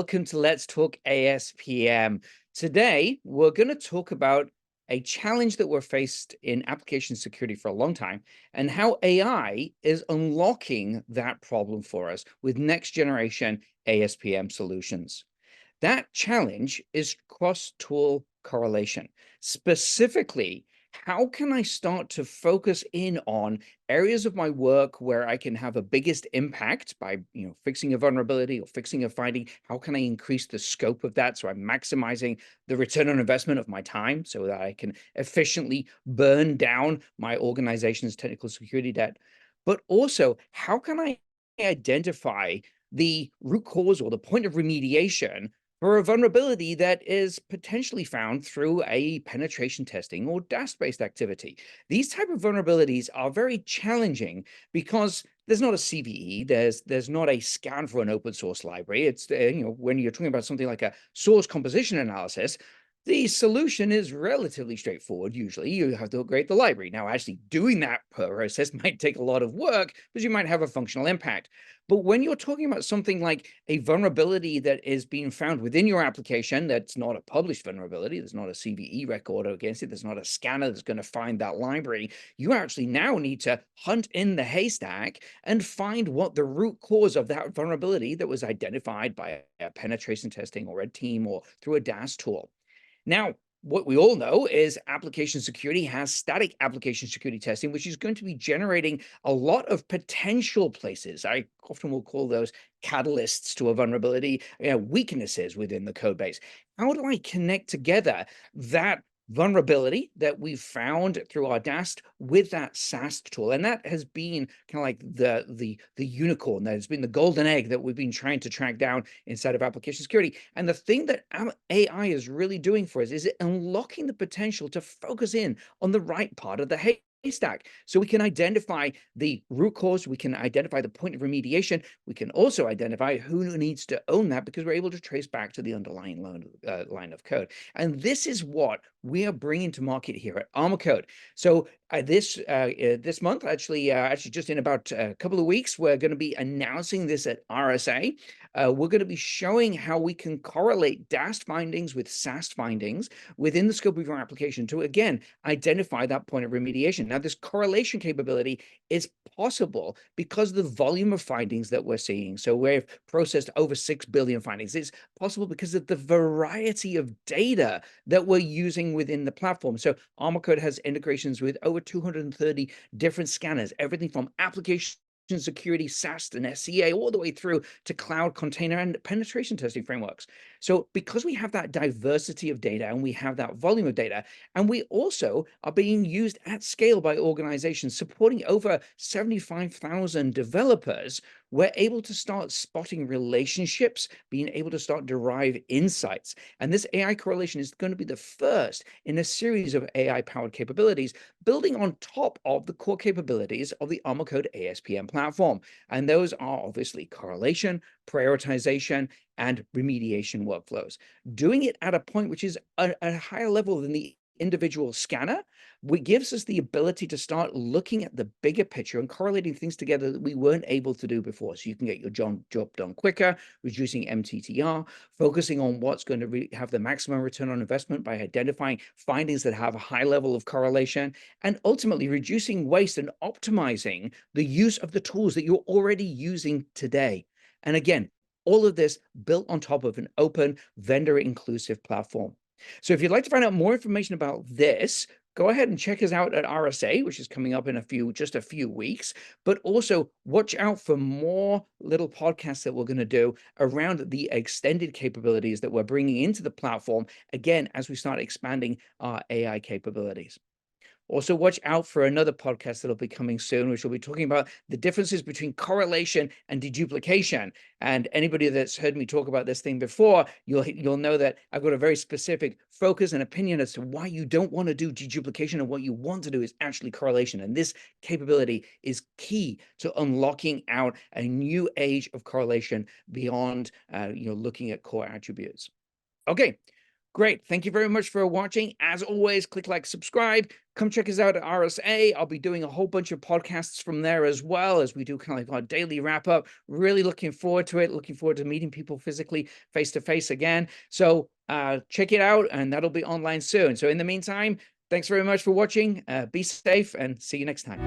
welcome to Let's Talk ASPM. Today, we're going to talk about a challenge that we're faced in application security for a long time and how AI is unlocking that problem for us with next generation ASPM solutions. That challenge is cross-tool correlation. Specifically, how can I start to focus in on areas of my work where I can have a biggest impact by fixing a vulnerability or fixing a finding? How can I increase the scope of that so I'm maximizing the return on investment of my time so that I can efficiently burn down my organization's technical security debt? But also, how can I identify the root cause or the point of remediation for a vulnerability that is potentially found through a penetration testing or DAST-based activity? These type of vulnerabilities are very challenging because there's not a CVE, there's not a scan for an open source library. It's when you're talking about something like a source composition analysis, the solution is relatively straightforward. Usually you have to upgrade the library. Now, actually doing that process might take a lot of work, but you might have a functional impact. But when you're talking about something like a vulnerability that is being found within your application, that's not a published vulnerability, there's not a CVE record against it, there's not a scanner that's going to find that library, you actually now need to hunt in the haystack and find what the root cause of that vulnerability that was identified by a penetration testing or red team or through a DAST tool. Now, what we all know is application security has static application security testing, which is going to be generating a lot of potential places. I often will call those catalysts to a vulnerability, weaknesses within the code base. How do I connect together that vulnerability that we've found through our DAST with that SAST tool? And that has been kind of like the unicorn, that has been the golden egg that we've been trying to track down inside of application security. And the thing that AI is really doing for us is unlocking the potential to focus in on the right part of the haystack. So we can identify the root cause, we can identify the point of remediation, we can also identify who needs to own that because we're able to trace back to the underlying line of code. And this is what we are bringing to market here at ArmorCode. So this month, actually just in about a couple of weeks, we're going to be announcing this at RSA. We're going to be showing how we can correlate DAST findings with SAST findings within the scope of your application to, again, identify that point of remediation. Now, this correlation capability is possible because of the volume of findings that we're seeing. So we've processed over 6 billion findings. It's possible because of the variety of data that we're using within the platform. So ArmorCode has integrations with over 230 different scanners, everything from application security, SAST and SCA, all the way through to cloud container and penetration testing frameworks. So because we have that diversity of data and we have that volume of data, and we also are being used at scale by organizations supporting over 75,000 developers, we're able to start spotting relationships, being able to start derive insights. And this AI correlation is going to be the first in a series of AI-powered capabilities, building on top of the core capabilities of the ArmorCode ASPM platform. And those are obviously correlation, prioritization, and remediation workflows. Doing it at a point which is a higher level than the individual scanner, which gives us the ability to start looking at the bigger picture and correlating things together that we weren't able to do before. So you can get your job done quicker, reducing MTTR, focusing on what's going to have the maximum return on investment by identifying findings that have a high level of correlation, and ultimately reducing waste and optimizing the use of the tools that you're already using today. And again, all of this built on top of an open, vendor-inclusive platform. So if you'd like to find out more information about this, go ahead and check us out at RSA, which is coming up in just a few weeks. But also watch out for more little podcasts that we're going to do around the extended capabilities that we're bringing into the platform, again, as we start expanding our AI capabilities. Also, watch out for another podcast that'll be coming soon, which will be talking about the differences between correlation and deduplication. And anybody that's heard me talk about this thing before, you'll know that I've got a very specific focus and opinion as to why you don't want to do deduplication, and what you want to do is actually correlation. And this capability is key to unlocking out a new age of correlation beyond looking at core attributes. Okay. Great. Thank you very much for watching. As always, click like, subscribe. Come check us out at RSA. I'll be doing a whole bunch of podcasts from there as well, as we do kind of like our daily wrap up. Really looking forward to it. Looking forward to meeting people physically, face to face again. So check it out, and that'll be online soon. So in the meantime, thanks very much for watching. Be safe, and see you next time.